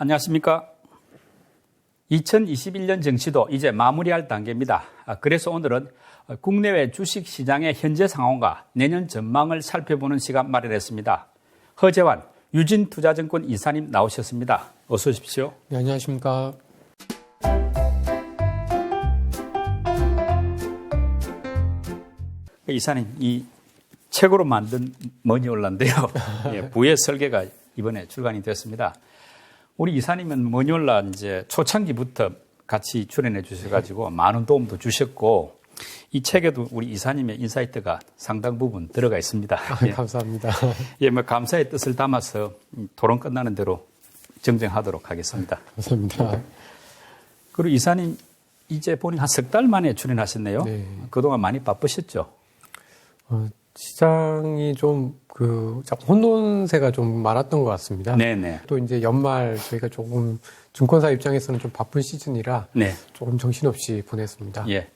안녕하십니까. 2021년 정시도 이제 마무리할 단계입니다. 그래서 오늘은 국내외 주식시장의 현재 상황과 내년 전망을 살펴보는 시간 마련했습니다. 허재환 유진투자증권 이사님 나오셨습니다. 어서 오십시오. 네, 안녕하십니까. 이사님, 이 책으로 만든 머니올라인데요. 예, 부의 설계가 이번에 출간이 됐습니다. 우리 이사님은 머니올라 이제 초창기부터 같이 출연해 주셔가지고 많은 도움도 주셨고, 이 책에도 우리 이사님의 인사이트가 상당 부분 들어가 있습니다. 예. 감사합니다. 예, 뭐 감사의 뜻을 담아서 토론 끝나는 대로 정정하도록 하겠습니다. 감사합니다. 그리고 이사님 이제 보니 한 석 달 만에 출연하셨네요. 네. 그동안 많이 바쁘셨죠? 시장이 좀 혼돈세가 좀 많았던 것 같습니다. 네네. 또 이제 연말 저희가 조금 증권사 입장에서는 좀 바쁜 시즌이라 네. 조금 정신없이 보냈습니다. 예.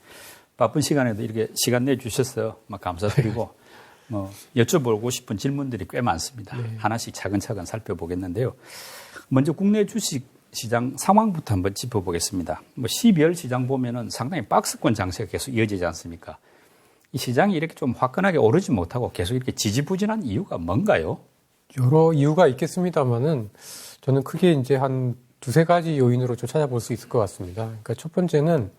바쁜 시간에도 이렇게 시간 내주셔서 감사드리고, 여쭤보고 싶은 질문들이 꽤 많습니다. 네. 하나씩 차근차근 살펴보겠는데요. 먼저 국내 주식 시장 상황부터 한번 짚어보겠습니다. 12월 시장 보면은 상당히 박스권 장세가 계속 이어지지 않습니까? 이 시장이 이렇게 좀 화끈하게 오르지 못하고 계속 이렇게 지지부진한 이유가 뭔가요? 여러 이유가 있겠습니다만은 저는 크게 이제 한 두세 가지 요인으로 좀 찾아볼 수 있을 것 같습니다. 그러니까 첫 번째는,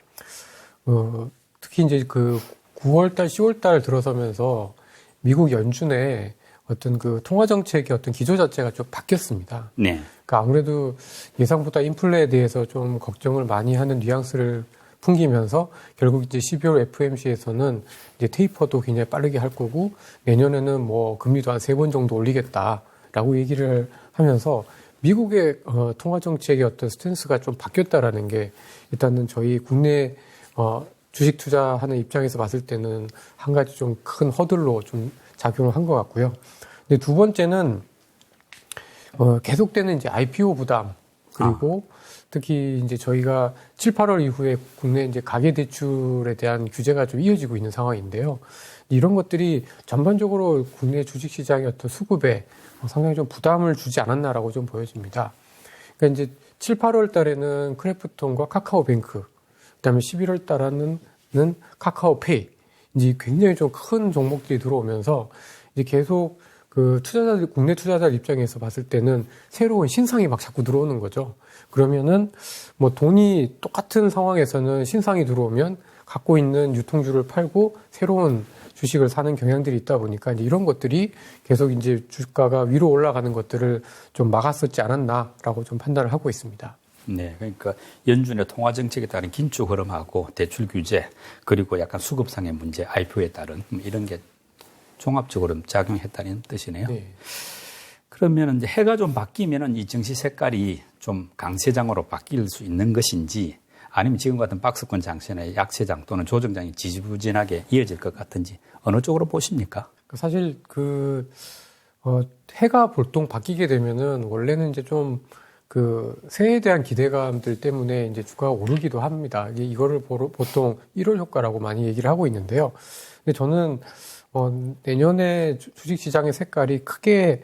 특히 이제 그 9월달, 10월달 들어서면서 미국 연준의 어떤 그 통화정책의 어떤 기조 자체가 좀 바뀌었습니다. 네. 그러니까 아무래도 예상보다 인플레에 대해서 좀 걱정을 많이 하는 뉘앙스를 풍기면서 결국 이제 12월 FOMC에서는 이제 테이퍼도 굉장히 빠르게 할 거고 내년에는 뭐 금리도 한 3번 정도 올리겠다라고 얘기를 하면서 미국의 통화 정책의 어떤 스탠스가 좀 바뀌었다라는 게 일단은 저희 국내 주식 투자하는 입장에서 봤을 때는 한 가지 좀 큰 허들로 좀 작용을 한 것 같고요. 근데 두 번째는 계속되는 이제 IPO 부담 그리고 특히 이제 저희가 7, 8월 이후에 국내 이제 가계대출에 대한 규제가 좀 이어지고 있는 상황인데요. 이런 것들이 전반적으로 국내 주식시장의 어떤 수급에 상당히 좀 부담을 주지 않았나라고 좀 보여집니다. 그러니까 이제 7, 8월 달에는 크래프톤과 카카오뱅크, 그 다음에 11월 달에는 카카오페이, 이제 굉장히 좀 큰 종목들이 들어오면서 이제 계속 그 투자자들, 국내 투자자들 입장에서 봤을 때는 새로운 신상이 막 자꾸 들어오는 거죠. 그러면은 뭐 돈이 똑같은 상황에서는 신상이 들어오면 갖고 있는 유통주를 팔고 새로운 주식을 사는 경향들이 있다 보니까 이제 이런 것들이 계속 이제 주가가 위로 올라가는 것들을 좀 막았었지 않았나라고 좀 판단을 하고 있습니다. 네, 그러니까 연준의 통화 정책에 따른 긴축 흐름하고 대출 규제 그리고 약간 수급상의 문제, IPO에 따른 이런 게 종합적으로 작용했다는 뜻이네요. 네. 그러면 이제 해가 좀 바뀌면은 이 증시 색깔이 좀 강세장으로 바뀔 수 있는 것인지 아니면 지금 같은 박스권 장세나 약세장 또는 조정장이 지지부진하게 이어질 것 같은지 어느 쪽으로 보십니까? 사실 해가 보통 바뀌게 되면은 원래는 이제 좀 새해에 대한 기대감들 때문에 이제 주가가 오르기도 합니다. 이거를 보통 1월 효과라고 많이 얘기를 하고 있는데요. 근데 저는 내년에 주식시장의 색깔이 크게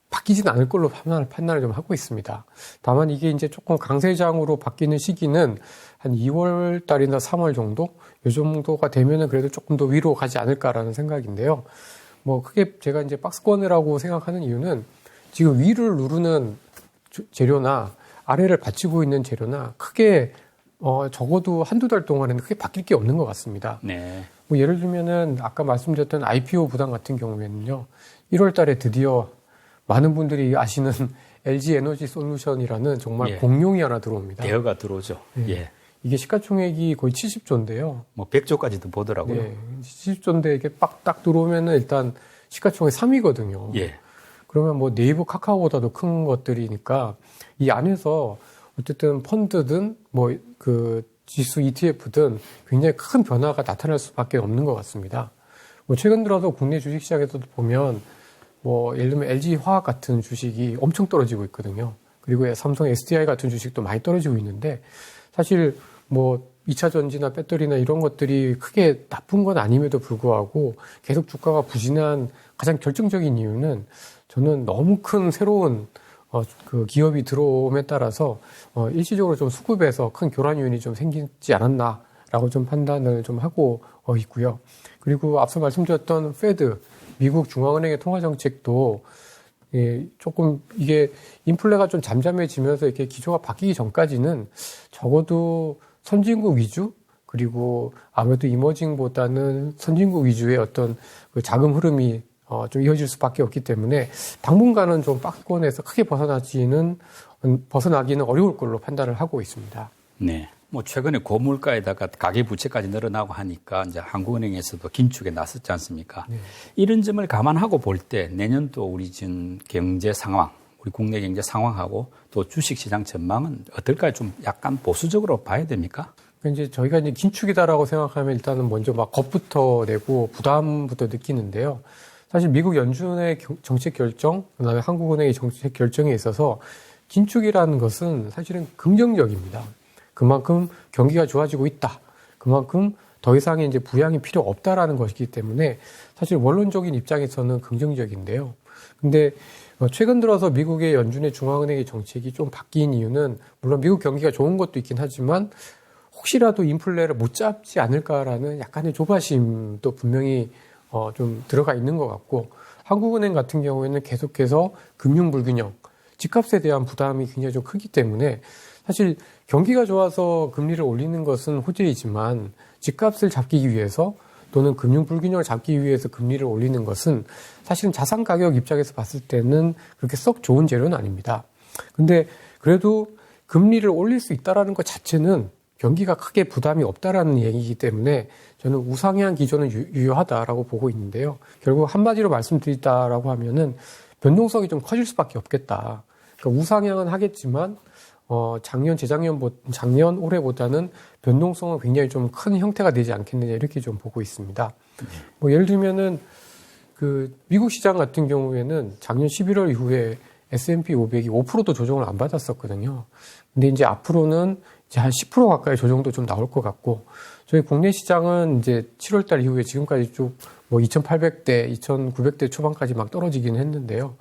바뀌진 않을 걸로 판단을 좀 하고 있습니다. 다만 이게 이제 조금 강세장으로 바뀌는 시기는 한 2월 달이나 3월 정도? 이 정도가 되면은 그래도 조금 더 위로 가지 않을까라는 생각인데요. 크게 제가 이제 박스권이라고 생각하는 이유는 지금 위를 누르는 재료나 아래를 받치고 있는 재료나 크게 적어도 한두 달 동안에는 크게 바뀔 게 없는 것 같습니다. 네. 예를 들면은 아까 말씀드렸던 IPO 부담 같은 경우에는요. 1월 달에 드디어 많은 분들이 아시는 LG 에너지 솔루션이라는 정말 공룡이 하나 들어옵니다. 대여가 들어오죠. 네. 예. 이게 시가총액이 거의 70조인데요. 100조까지도 보더라고요. 네. 70조인데 이게 딱 들어오면은 일단 시가총액 3위거든요. 예. 그러면 네이버 카카오보다도 큰 것들이니까 이 안에서 어쨌든 펀드든 지수 ETF든 굉장히 큰 변화가 나타날 수밖에 없는 것 같습니다. 최근 들어서 국내 주식시장에서도 보면 예를 들면 LG 화학 같은 주식이 엄청 떨어지고 있거든요. 그리고 삼성 SDI 같은 주식도 많이 떨어지고 있는데 사실 2차 전지나 배터리나 이런 것들이 크게 나쁜 건 아님에도 불구하고 계속 주가가 부진한 가장 결정적인 이유는 저는 너무 큰 새로운 그 기업이 들어옴에 따라서 일시적으로 좀 수급에서 큰 교란 요인이 좀 생기지 않았나라고 좀 판단을 좀 하고 있고요. 그리고 앞서 말씀드렸던 페드, 미국 중앙은행의 통화 정책도 조금 이게 인플레가 좀 잠잠해지면서 이렇게 기조가 바뀌기 전까지는 적어도 선진국 위주, 그리고 아무래도 이머징보다는 선진국 위주의 어떤 그 자금 흐름이 좀 이어질 수밖에 없기 때문에 당분간은 좀 박스권에서 크게 벗어나기는 어려울 걸로 판단을 하고 있습니다. 네. 뭐 최근에 고물가에다가 가계 부채까지 늘어나고 하니까 이제 한국은행에서도 긴축에 나섰지 않습니까? 네. 이런 점을 감안하고 볼 때 내년도 우리 지금 경제 상황, 우리 국내 경제 상황하고 또 주식시장 전망은 어떨까요? 좀 약간 보수적으로 봐야 됩니까? 이제 저희가 이제 긴축이다라고 생각하면 일단은 먼저 막 겁부터 내고 부담부터 느끼는데요. 사실 미국 연준의 정책 결정, 그다음에 한국은행의 정책 결정에 있어서 긴축이라는 것은 사실은 긍정적입니다. 그만큼 경기가 좋아지고 있다. 그만큼 더 이상의 이제 부양이 필요 없다라는 것이기 때문에 사실 원론적인 입장에서는 긍정적인데요. 근데 최근 들어서 미국의 연준의 중앙은행의 정책이 좀 바뀐 이유는 물론 미국 경기가 좋은 것도 있긴 하지만 혹시라도 인플레를 못 잡지 않을까라는 약간의 조바심도 분명히 좀 들어가 있는 것 같고, 한국은행 같은 경우에는 계속해서 금융 불균형, 집값에 대한 부담이 굉장히 좀 크기 때문에 사실 경기가 좋아서 금리를 올리는 것은 호재이지만 집값을 잡기 위해서 또는 금융 불균형을 잡기 위해서 금리를 올리는 것은 사실은 자산 가격 입장에서 봤을 때는 그렇게 썩 좋은 재료는 아닙니다. 근데 그래도 금리를 올릴 수 있다라는 것 자체는 경기가 크게 부담이 없다라는 얘기이기 때문에 저는 우상향 기조는 유효하다라고 보고 있는데요. 결국 한마디로 말씀드리다라고 하면은 변동성이 좀 커질 수밖에 없겠다. 그러니까 우상향은 하겠지만 작년 올해보다는 변동성은 굉장히 좀 큰 형태가 되지 않겠느냐 이렇게 좀 보고 있습니다. 뭐 예를 들면은 그 미국 시장 같은 경우에는 작년 11월 이후에 S&P 500이 5%도 조정을 안 받았었거든요. 근데 이제 앞으로는 이제 한 10% 가까이 조정도 좀 나올 것 같고, 저희 국내 시장은 이제 7월 달 이후에 지금까지 쭉 뭐 2,800대, 2,900대 초반까지 막 떨어지긴 했는데요.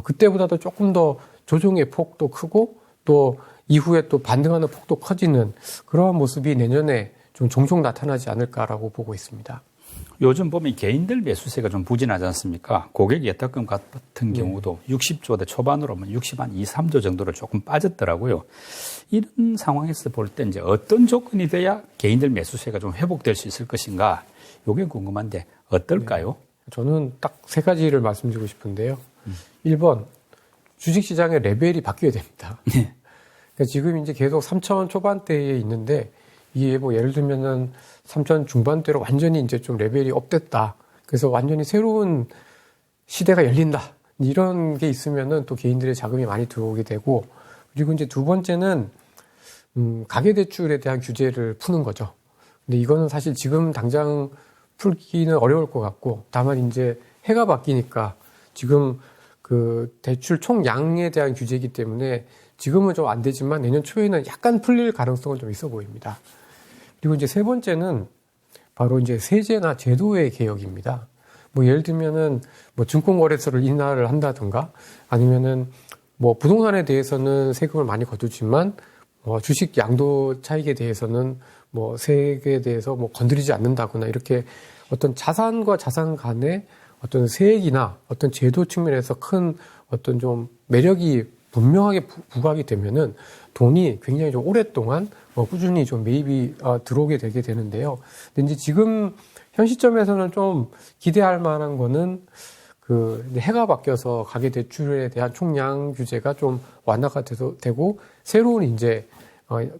그때보다도 조금 더 조정의 폭도 크고 또 이후에 또 반등하는 폭도 커지는 그러한 모습이 내년에 좀 종종 나타나지 않을까라고 보고 있습니다. 요즘 보면 개인들 매수세가 좀 부진하지 않습니까? 고객 예탁금 같은 경우도 60조대 초반으로 하면 60한 2, 3조 정도로 조금 빠졌더라고요. 이런 상황에서 볼 때 이제 어떤 조건이 돼야 개인들 매수세가 좀 회복될 수 있을 것인가? 이게 궁금한데 어떨까요? 저는 딱 세 가지를 말씀드리고 싶은데요. 1번, 주식시장의 레벨이 바뀌어야 됩니다. 그러니까 지금 이제 계속 3천 초반대에 있는데 이게 뭐 예를 들면은 3천 중반대로 완전히 이제 좀 레벨이 업됐다. 그래서 완전히 새로운 시대가 열린다. 이런 게 있으면은 또 개인들의 자금이 많이 들어오게 되고, 그리고 이제 두 번째는 가계대출에 대한 규제를 푸는 거죠. 근데 이거는 사실 지금 당장 풀기는 어려울 것 같고, 다만 이제 해가 바뀌니까 지금 그 대출 총량에 대한 규제이기 때문에 지금은 좀 안 되지만 내년 초에는 약간 풀릴 가능성은 좀 있어 보입니다. 그리고 이제 세 번째는 바로 이제 세제나 제도의 개혁입니다. 뭐 예를 들면은 뭐 증권거래소를 인하를 한다든가 아니면은 뭐 부동산에 대해서는 세금을 많이 거두지만 주식 양도 차익에 대해서는 뭐 세액에 대해서 뭐 건드리지 않는다거나 이렇게 어떤 자산과 자산 간의 어떤 세액이나 어떤 제도 측면에서 큰 어떤 좀 매력이 분명하게 부각이 되면은 돈이 굉장히 좀 오랫동안 꾸준히 좀 매입이 들어오게 되게 되는데요. 근데 이제 지금 현 시점에서는 좀 기대할 만한 거는 그 해가 바뀌어서 가계대출에 대한 총량 규제가 좀 완화가 되고 새로운 이제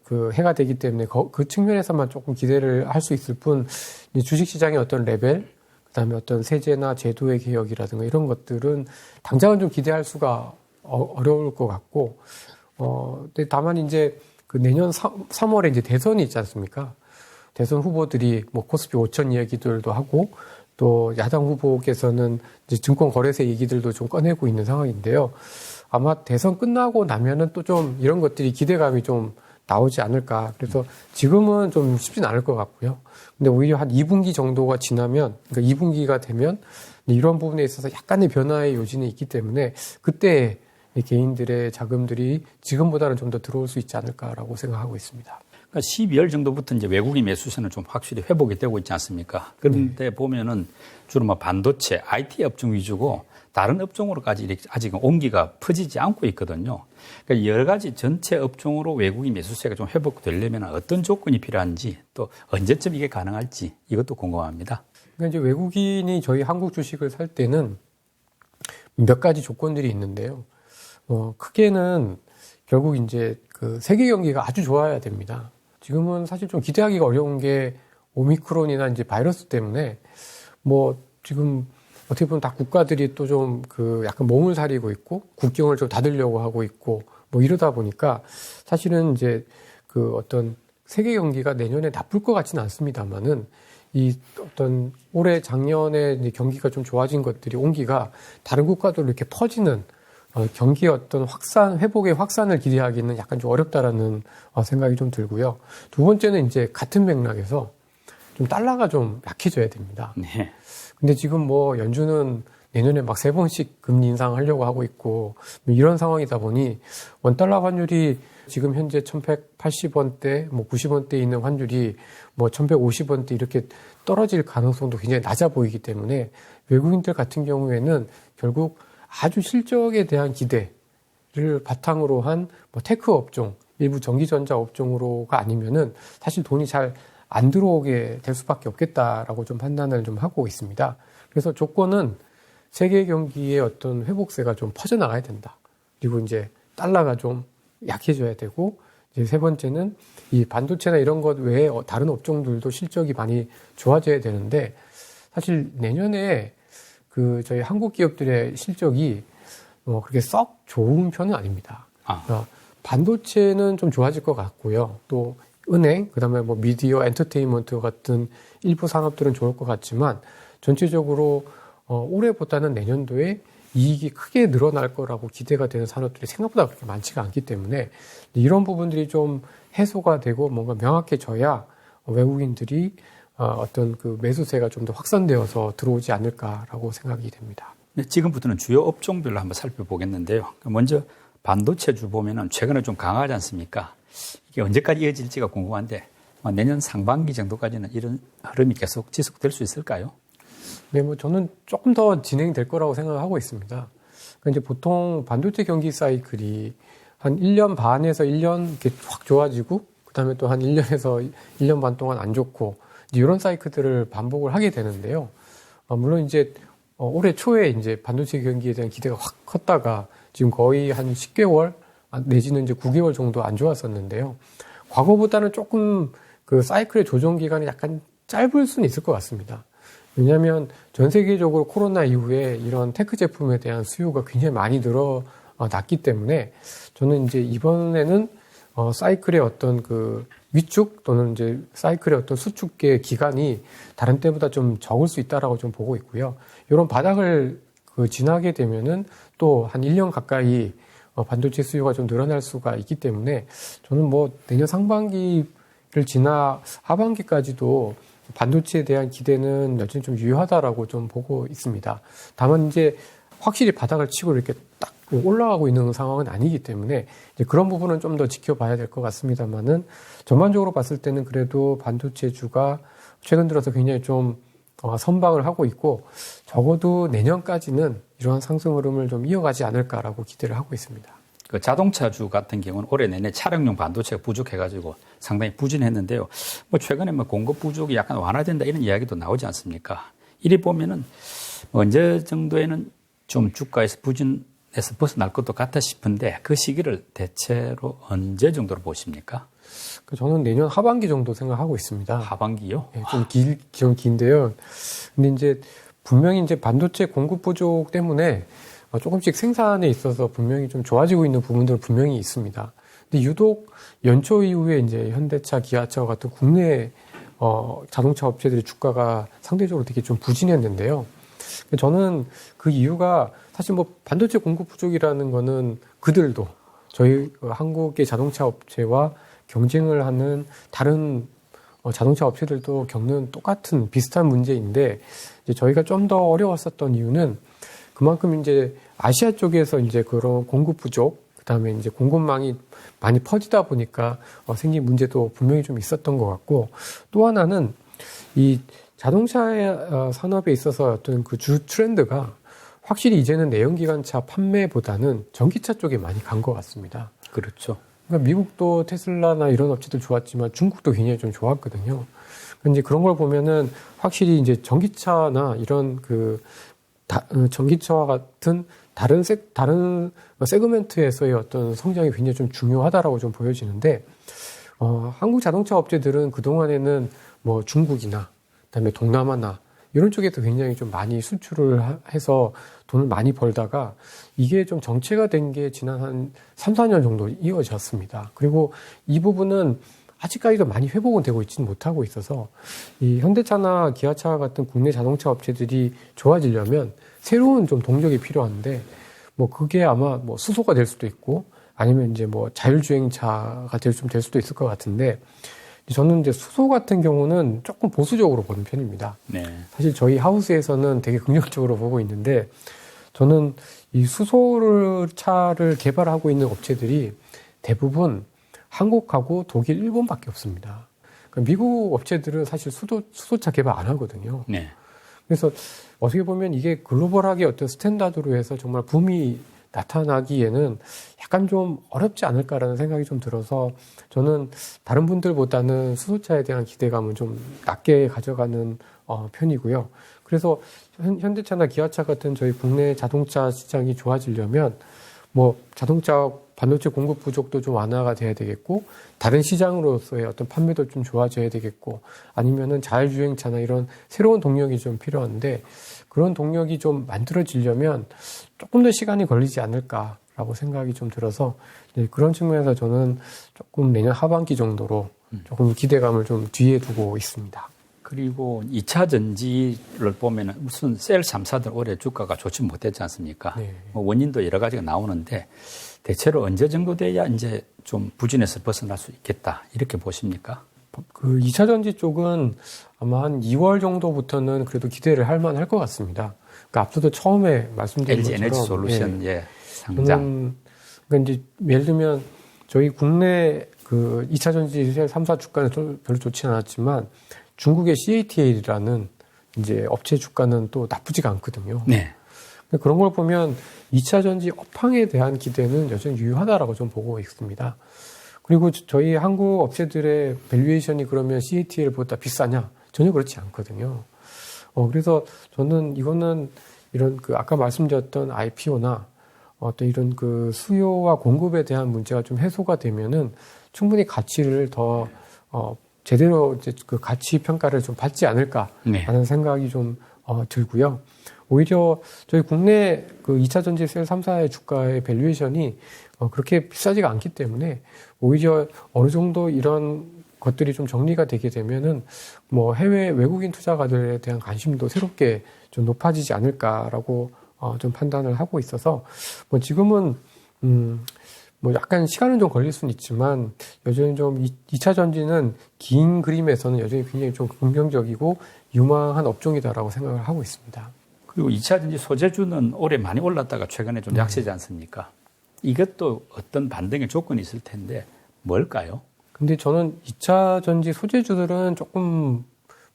그 해가 되기 때문에 그 측면에서만 조금 기대를 할 수 있을 뿐 주식시장의 어떤 레벨, 그다음에 어떤 세제나 제도의 개혁이라든가 이런 것들은 당장은 좀 기대할 수가 어려울 것 같고, 근데 다만 이제 그 내년 3월에 이제 대선이 있지 않습니까? 대선 후보들이 뭐 코스피 5천 이야기들도 하고 또 야당 후보께서는 이제 증권거래세 얘기들도 좀 꺼내고 있는 상황인데요. 아마 대선 끝나고 나면은 또 좀 이런 것들이 기대감이 좀 나오지 않을까. 그래서 지금은 좀 쉽진 않을 것 같고요. 근데 오히려 한 2분기 정도가 지나면, 그러니까 2분기가 되면 이런 부분에 있어서 약간의 변화의 요진이 있기 때문에 그때 이 개인들의 자금들이 지금보다는 좀 더 들어올 수 있지 않을까라고 생각하고 있습니다. 그러니까 12월 정도부터 이제 외국인 매수세는 좀 확실히 회복이 되고 있지 않습니까? 그런데 보면은 주로 뭐 반도체, IT 업종 위주고 다른 업종으로까지 이렇게 아직은 온기가 퍼지지 않고 있거든요. 그러니까 여러 가지 전체 업종으로 외국인 매수세가 좀 회복되려면 어떤 조건이 필요한지 또 언제쯤 이게 가능할지 이것도 궁금합니다. 그러니까 이제 외국인이 저희 한국 주식을 살 때는 몇 가지 조건들이 있는데요. 크게는 결국 이제 그 세계 경기가 아주 좋아야 됩니다. 지금은 사실 좀 기대하기가 어려운 게 오미크론이나 이제 바이러스 때문에 뭐 지금 어떻게 보면 다 국가들이 또 좀 그 약간 몸을 사리고 있고 국경을 좀 닫으려고 하고 있고 뭐 이러다 보니까 사실은 이제 그 어떤 세계 경기가 내년에 나쁠 것 같지는 않습니다만은 이 어떤 올해 작년에 이제 경기가 좀 좋아진 것들이 온기가 다른 국가들로 이렇게 퍼지는 경기의 어떤 회복의 확산을 기대하기는 약간 좀 어렵다라는 생각이 좀 들고요. 두 번째는 이제 같은 맥락에서 좀 달러가 좀 약해져야 됩니다. 네. 근데 지금 뭐 연준은 내년에 막 3번씩 금리 인상하려고 하고 있고 뭐 이런 상황이다 보니 원달러 환율이 지금 현재 1180원대, 뭐 90원대 있는 환율이 뭐 1150원대 이렇게 떨어질 가능성도 굉장히 낮아 보이기 때문에 외국인들 같은 경우에는 결국 아주 실적에 대한 기대를 바탕으로 한 뭐 테크 업종, 일부 전기전자 업종으로가 아니면은 사실 돈이 잘 안 들어오게 될 수밖에 없겠다라고 좀 판단을 좀 하고 있습니다. 그래서 조건은 세계 경기의 어떤 회복세가 좀 퍼져나가야 된다. 그리고 이제 달러가 좀 약해져야 되고, 이제 세 번째는 이 반도체나 이런 것 외에 다른 업종들도 실적이 많이 좋아져야 되는데, 사실 내년에 그 저희 한국 기업들의 실적이 그렇게 썩 좋은 편은 아닙니다. 그러니까 반도체는 좀 좋아질 것 같고요. 또 은행, 그다음에 뭐 미디어, 엔터테인먼트 같은 일부 산업들은 좋을 것 같지만 전체적으로 올해보다는 내년도에 이익이 크게 늘어날 거라고 기대가 되는 산업들이 생각보다 그렇게 많지가 않기 때문에 이런 부분들이 좀 해소가 되고 뭔가 명확해져야 외국인들이 어떤 그 매수세가 좀 더 확산되어서 들어오지 않을까라고 생각이 됩니다. 네, 지금부터는 주요 업종별로 한번 살펴보겠는데요. 먼저 반도체주 보면은 최근에 좀 강하지 않습니까? 이게 언제까지 이어질지가 궁금한데 내년 상반기 정도까지는 이런 흐름이 계속 지속될 수 있을까요? 네, 뭐 저는 조금 더 진행될 거라고 생각하고 있습니다. 그러니까 이제 보통 반도체 경기 사이클이 한 1년 반에서 1년 이렇게 확 좋아지고 그다음에 또 한 1년에서 1년 반 동안 안 좋고 이런 사이클들을 반복을 하게 되는데요. 물론 이제 올해 초에 이제 반도체 경기에 대한 기대가 확 컸다가 지금 거의 한 10개월 내지는 이제 9개월 정도 안 좋았었는데요. 과거보다는 조금 그 사이클의 조정 기간이 약간 짧을 수는 있을 것 같습니다. 왜냐하면 전 세계적으로 코로나 이후에 이런 테크 제품에 대한 수요가 굉장히 많이 늘어났기 때문에 저는 이제 이번에는 사이클의 어떤 그 위축 또는 이제 사이클의 어떤 수축의 기간이 다른 때보다 좀 적을 수 있다라고 좀 보고 있고요. 이런 바닥을 지나게 되면은 또 한 1년 가까이 반도체 수요가 좀 늘어날 수가 있기 때문에 저는 뭐 내년 상반기를 지나 하반기까지도 반도체에 대한 기대는 여전히 좀 유효하다라고 좀 보고 있습니다. 다만 이제 확실히 바닥을 치고 이렇게 딱 올라가고 있는 상황은 아니기 때문에 이제 그런 부분은 좀 더 지켜봐야 될 것 같습니다만은 전반적으로 봤을 때는 그래도 반도체주가 최근 들어서 굉장히 좀 선방을 하고 있고 적어도 내년까지는 이러한 상승 흐름을 좀 이어가지 않을까라고 기대를 하고 있습니다. 그 자동차주 같은 경우는 올해 내내 차량용 반도체가 부족해가지고 상당히 부진했는데요. 뭐 최근에 뭐 공급 부족이 약간 완화된다 이런 이야기도 나오지 않습니까? 이리 보면은 언제 정도에는 좀 주가에서 부진에서 벗어날 것도 같아 싶은데 그 시기를 대체로 언제 정도로 보십니까? 저는 내년 하반기 정도 생각하고 있습니다. 하반기요? 네, 좀 긴데요. 근데 이제 분명히 이제 반도체 공급 부족 때문에 조금씩 생산에 있어서 분명히 좀 좋아지고 있는 부분들은 분명히 있습니다. 근데 유독 연초 이후에 이제 현대차, 기아차 같은 국내 자동차 업체들의 주가가 상대적으로 되게 좀 부진했는데요. 저는 그 이유가 사실 뭐 반도체 공급 부족이라는 거는 그들도 저희 한국의 자동차 업체와 경쟁을 하는 다른 자동차 업체들도 겪는 똑같은 비슷한 문제인데 이제 저희가 좀 더 어려웠었던 이유는 그만큼 이제 아시아 쪽에서 이제 그런 공급 부족, 그다음에 이제 공급망이 많이 퍼지다 보니까 생긴 문제도 분명히 좀 있었던 것 같고, 또 하나는 이 자동차 산업에 있어서 어떤 그 주 트렌드가 확실히 이제는 내연기관차 판매보다는 전기차 쪽에 많이 간 것 같습니다. 그렇죠. 그러니까 미국도 테슬라나 이런 업체들 좋았지만 중국도 굉장히 좀 좋았거든요. 이제 그런 걸 보면은 확실히 이제 전기차나 이런 전기차와 같은 다른 세그멘트에서의 어떤 성장이 굉장히 좀 중요하다라고 좀 보여지는데, 한국 자동차 업체들은 그동안에는 뭐 중국이나 그다음에 동남아나 이런 쪽에서 굉장히 좀 많이 수출을 해서 돈을 많이 벌다가 이게 좀 정체가 된 게 지난 한 3, 4년 정도 이어졌습니다. 그리고 이 부분은 아직까지도 많이 회복은 되고 있지는 못하고 있어서 이 현대차나 기아차 같은 국내 자동차 업체들이 좋아지려면 새로운 좀 동력이 필요한데, 뭐 그게 아마 뭐 수소가 될 수도 있고 아니면 이제 뭐 자율주행차가 될 수도 있을 것 같은데, 저는 이제 수소 같은 경우는 조금 보수적으로 보는 편입니다. 네. 사실 저희 하우스에서는 되게 긍정적으로 보고 있는데, 저는 이 수소차를 개발하고 있는 업체들이 대부분 한국하고 독일, 일본밖에 없습니다. 그러니까 미국 업체들은 사실 수소차 개발 안 하거든요. 네. 그래서 어떻게 보면 이게 글로벌하게 어떤 스탠다드로 해서 정말 붐이 나타나기에는 약간 좀 어렵지 않을까라는 생각이 좀 들어서, 저는 다른 분들보다는 수소차에 대한 기대감은 좀 낮게 가져가는 편이고요. 그래서 현대차나 기아차 같은 저희 국내 자동차 시장이 좋아지려면 뭐 자동차 반도체 공급 부족도 좀 완화가 돼야 되겠고, 다른 시장으로서의 어떤 판매도 좀 좋아져야 되겠고, 아니면은 자율주행차나 이런 새로운 동력이 좀 필요한데, 그런 동력이 좀 만들어지려면 조금 더 시간이 걸리지 않을까라고 생각이 좀 들어서, 그런 측면에서 저는 조금 내년 하반기 정도로 조금 기대감을 좀 뒤에 두고 있습니다. 그리고 2차 전지를 보면은 무슨 셀 3사들 올해 주가가 좋지 못했지 않습니까? 네. 뭐 원인도 여러 가지가 나오는데, 대체로 언제 정도 돼야 이제 좀 부진에서 벗어날 수 있겠다, 이렇게 보십니까? 그 2차 전지 쪽은 아마 한 2월 정도부터는 그래도 기대를 할 만할 것 같습니다. 그러니까 앞서도 처음에 말씀드린 LG 것처럼 에너지 솔루션, 예, 상장. 그러니까 이제 예를 들면 저희 국내 그 2차 전지 3사 주가는 별로 좋지 않았지만 중국의 CATL이라는 이제 업체 주가는 또 나쁘지가 않거든요. 네. 그런 걸 보면 2차 전지 업황에 대한 기대는 여전히 유효하다라고 좀 보고 있습니다. 그리고 저희 한국 업체들의 밸류에이션이 그러면 CATL보다 비싸냐? 전혀 그렇지 않거든요. 그래서 저는 이거는 이런 그 아까 말씀드렸던 IPO나 어떤 이런 그 수요와 공급에 대한 문제가 좀 해소가 되면은 충분히 가치를 더 제대로 이제 그 가치 평가를 좀 받지 않을까라는 네. 생각이 좀 들고요. 오히려 저희 국내 그 2차 전지 셀 3사의 주가의 밸류에이션이 그렇게 비싸지가 않기 때문에 오히려 어느 정도 이런 것들이 좀 정리가 되게 되면은 뭐 해외 외국인 투자가들에 대한 관심도 새롭게 좀 높아지지 않을까라고 좀 판단을 하고 있어서, 뭐 지금은 뭐 약간 시간은 좀 걸릴 수는 있지만 여전히 좀 2차 전지는 긴 그림에서는 여전히 굉장히 좀 긍정적이고 유망한 업종이다라고 생각을 하고 있습니다. 그리고 2차 전지 소재주는 올해 많이 올랐다가 최근에 좀 약세지 않습니까? 이것도 어떤 반등의 조건이 있을 텐데 뭘까요? 근데 저는 2차 전지 소재주들은 조금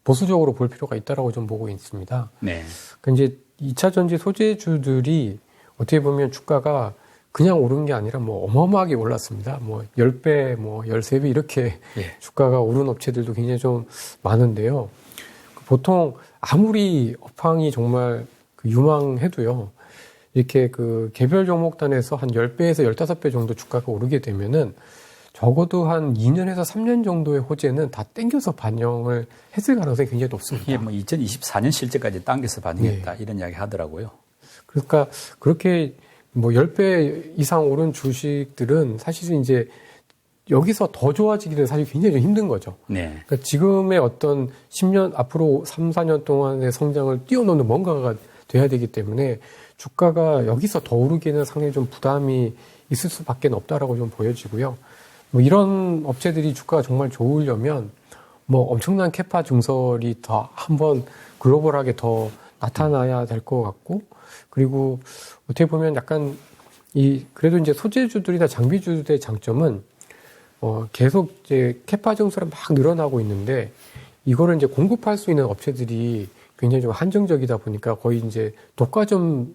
보수적으로 볼 필요가 있다라고 좀 보고 있습니다. 네. 그러니까 이제 2차 전지 소재주들이 어떻게 보면 주가가 그냥 오른 게 아니라 뭐 어마어마하게 올랐습니다. 뭐 10배, 뭐 13배 이렇게 주가가 오른 업체들도 굉장히 좀 많은데요. 보통 아무리 업황이 정말 유망해도요, 이렇게 그 개별 종목단에서 한 10배에서 15배 정도 주가가 오르게 되면은 적어도 한 2년에서 3년 정도의 호재는 다 땡겨서 반영을 했을 가능성이 굉장히 높습니다. 이게 뭐 2024년 실제까지 당겨서 반영했다, 이런 이야기 하더라고요. 그러니까 그렇게 뭐 10배 이상 오른 주식들은 사실은 이제 여기서 더 좋아지기는 사실 굉장히 좀 힘든 거죠. 네. 그러니까 지금의 어떤 10년, 앞으로 3, 4년 동안의 성장을 뛰어넘는 뭔가가 돼야 되기 때문에 주가가 여기서 더 오르기는 상당히 좀 부담이 있을 수밖에 없다라고 좀 보여지고요. 뭐 이런 업체들이 주가가 정말 좋으려면 뭐 엄청난 캐파 증설이 더 한번 글로벌하게 더 나타나야 될 것 같고, 그리고 어떻게 보면 약간 그래도 이제 소재주들이나 장비주들의 장점은 계속 이제 캐파 증설이 막 늘어나고 있는데, 이거를 이제 공급할 수 있는 업체들이 굉장히 좀 한정적이다 보니까 거의 이제 독과점의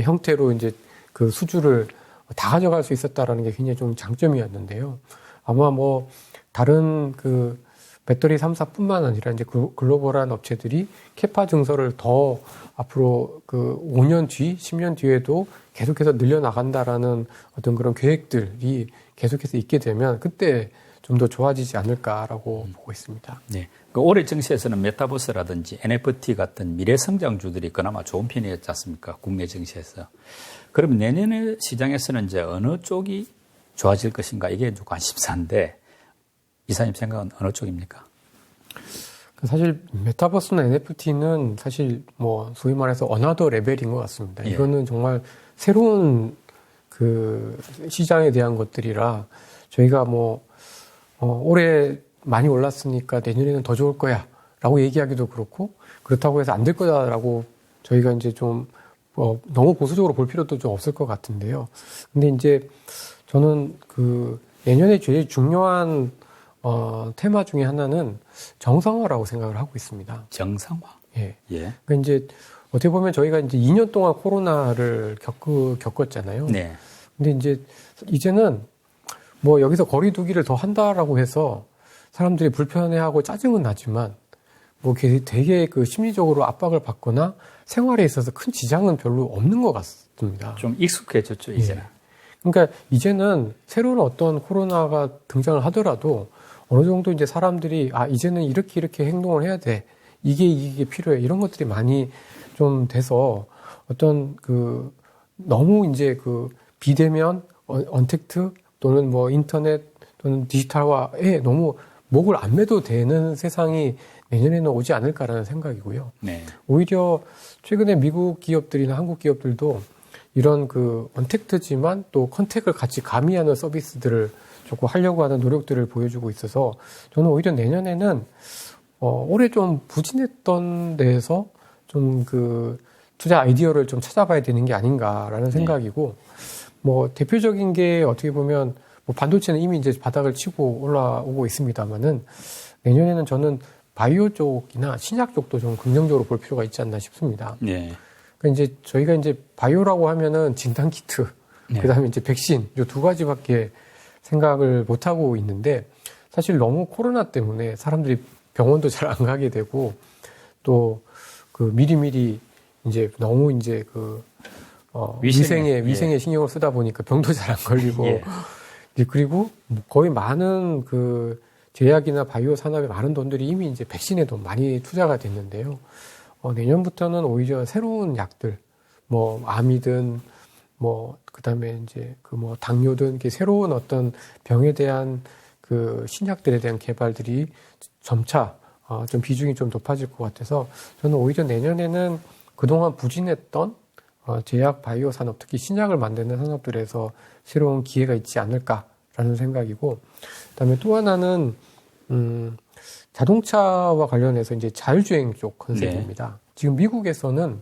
형태로 이제 그 수주를 다 가져갈 수 있었다라는 게 굉장히 좀 장점이었는데요. 아마 뭐 다른 그 배터리 3사뿐만 아니라 이제 글로벌한 업체들이 캐파 증설을 더 앞으로 그 5년 뒤, 10년 뒤에도 계속해서 늘려나간다라는 어떤 그런 계획들이 계속해서 있게 되면 그때 좀 더 좋아지지 않을까라고 보고 있습니다. 네. 그 올해 증시에서는 메타버스라든지 NFT 같은 미래 성장주들이 그나마 좋은 편이었지 않습니까? 국내 증시에서. 그럼 내년에 시장에서는 이제 어느 쪽이 좋아질 것인가? 이게 좀 관심사인데, 이사님 생각은 어느 쪽입니까? 사실 메타버스나 NFT는 사실 뭐 소위 말해서 어나더 레벨인 것 같습니다. 예. 이거는 정말 새로운 그 시장에 대한 것들이라 저희가 뭐 올해 많이 올랐으니까 내년에는 더 좋을 거야 라고 얘기하기도 그렇고, 그렇다고 해서 안 될 거다라고 저희가 이제 좀 너무 보수적으로 볼 필요도 좀 없을 것 같은데요. 근데 이제 저는 그 내년에 제일 중요한 테마 중에 하나는 정상화라고 생각을 하고 있습니다. 정상화? 예. 예. 그러니까 이제 어떻게 보면 저희가 이제 2년 동안 코로나를 겪었잖아요. 네. 근데 이제는 뭐 여기서 거리 두기를 더 한다라고 해서 사람들이 불편해하고 짜증은 나지만 뭐 되게 그 심리적으로 압박을 받거나 생활에 있어서 큰 지장은 별로 없는 것 같습니다. 좀 익숙해졌죠, 이제는. 예. 그러니까 이제는 새로운 어떤 코로나가 등장을 하더라도 어느 정도 이제 사람들이 이제는 이렇게 행동을 해야 돼. 이게 필요해. 이런 것들이 많이 좀 돼서 어떤 그 너무 이제 그 비대면, 언택트 또는 뭐 인터넷 또는 디지털화에 너무 목을 안 매도 되는 세상이 내년에는 오지 않을까라는 생각이고요. 네. 오히려 최근에 미국 기업들이나 한국 기업들도 이런 그 언택트지만 또 컨택을 같이 가미하는 서비스들을 조금 하려고 하는 노력들을 보여주고 있어서 저는 오히려 내년에는 올해 좀 부진했던 데에서 좀 그 투자 아이디어를 좀 찾아봐야 되는 게 아닌가라는 생각이고, 뭐 대표적인 게 어떻게 보면 뭐 반도체는 이미 이제 바닥을 치고 올라오고 있습니다만은 내년에는 저는 바이오 쪽이나 신약 쪽도 좀 긍정적으로 볼 필요가 있지 않나 싶습니다. 네. 그러니까 이제 저희가 이제 바이오라고 하면은 진단 키트, 네. 그다음에 이제 백신 이 두 가지밖에 생각을 못 하고 있는데, 사실 너무 코로나 때문에 사람들이 병원도 잘 안 가게 되고 또 그 미리미리 이제 너무 이제 그 위생에 신경을 쓰다 보니까 병도 잘 안 걸리고 그리고 거의 많은 그 제약이나 바이오 산업의 많은 돈들이 이미 이제 백신에도 많이 투자가 됐는데요. 내년부터는 오히려 새로운 약들, 뭐 암이든 뭐 그다음에 이제 그 뭐 당뇨든 이렇게 새로운 어떤 병에 대한 그 신약들에 대한 개발들이 점차 좀 비중이 좀 높아질 것 같아서 저는 오히려 내년에는 그동안 부진했던 제약 바이오 산업, 특히 신약을 만드는 산업들에서 새로운 기회가 있지 않을까라는 생각이고, 그다음에 또 하나는 자동차와 관련해서 이제 자율주행 쪽 컨셉입니다. 네. 지금 미국에서는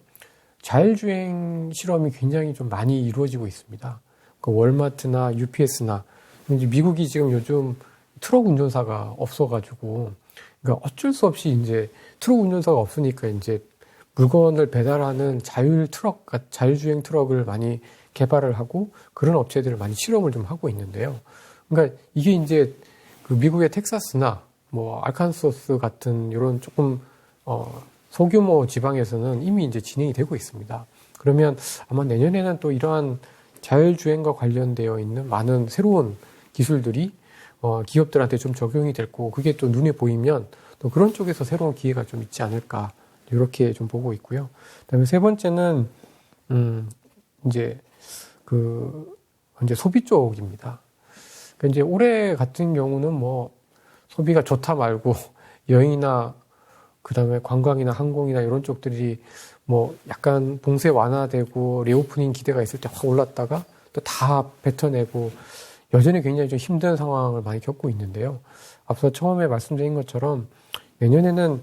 자율주행 실험이 굉장히 좀 많이 이루어지고 있습니다. 그 월마트나 UPS나 이제 미국이 지금 요즘 트럭 운전사가 없어가지고, 그러니까 어쩔 수 없이 이제 트럭 운전사가 없으니까 이제 물건을 배달하는 자율주행 트럭을 많이 개발을 하고 그런 업체들을 많이 실험을 좀 하고 있는데요. 그러니까 이게 이제 그 미국의 텍사스나 뭐 알칸소스 같은 이런 조금 소규모 지방에서는 이미 이제 진행이 되고 있습니다. 그러면 아마 내년에는 또 이러한 자율주행과 관련되어 있는 많은 새로운 기술들이 기업들한테 좀 적용이 될 거고, 그게 또 눈에 보이면 또 그런 쪽에서 새로운 기회가 좀 있지 않을까, 이렇게 좀 보고 있고요. 그다음에 세 번째는 이제 소비 쪽입니다. 그러니까 이제 올해 같은 경우는 뭐 소비가 좋다 말고 여행이나 그다음에 관광이나 항공이나 이런 쪽들이 뭐 약간 봉쇄 완화되고 리오프닝 기대가 있을 때 확 올랐다가 또 다 뱉어내고 여전히 굉장히 좀 힘든 상황을 많이 겪고 있는데요. 앞서 처음에 말씀드린 것처럼 내년에는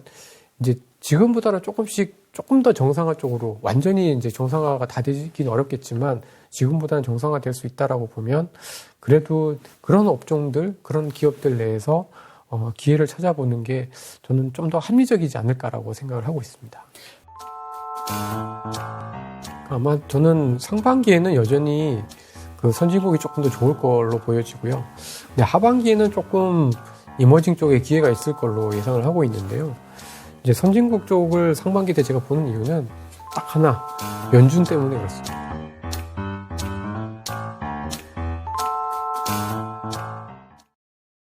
이제 지금보다는 조금 더 정상화 쪽으로, 완전히 이제 정상화가 다 되긴 어렵겠지만 지금보다는 정상화될 수 있다라고 보면, 그래도 그런 업종들, 그런 기업들 내에서 기회를 찾아보는 게 저는 좀 더 합리적이지 않을까라고 생각을 하고 있습니다. 아마 저는 상반기에는 여전히 그 선진국이 조금 더 좋을 걸로 보여지고요. 근데 하반기에는 조금 이머징 쪽에 기회가 있을 걸로 예상을 하고 있는데요. 이제 선진국 쪽을 상반기 때 제가 보는 이유는 딱 하나, 연준 때문에 그렇습니다.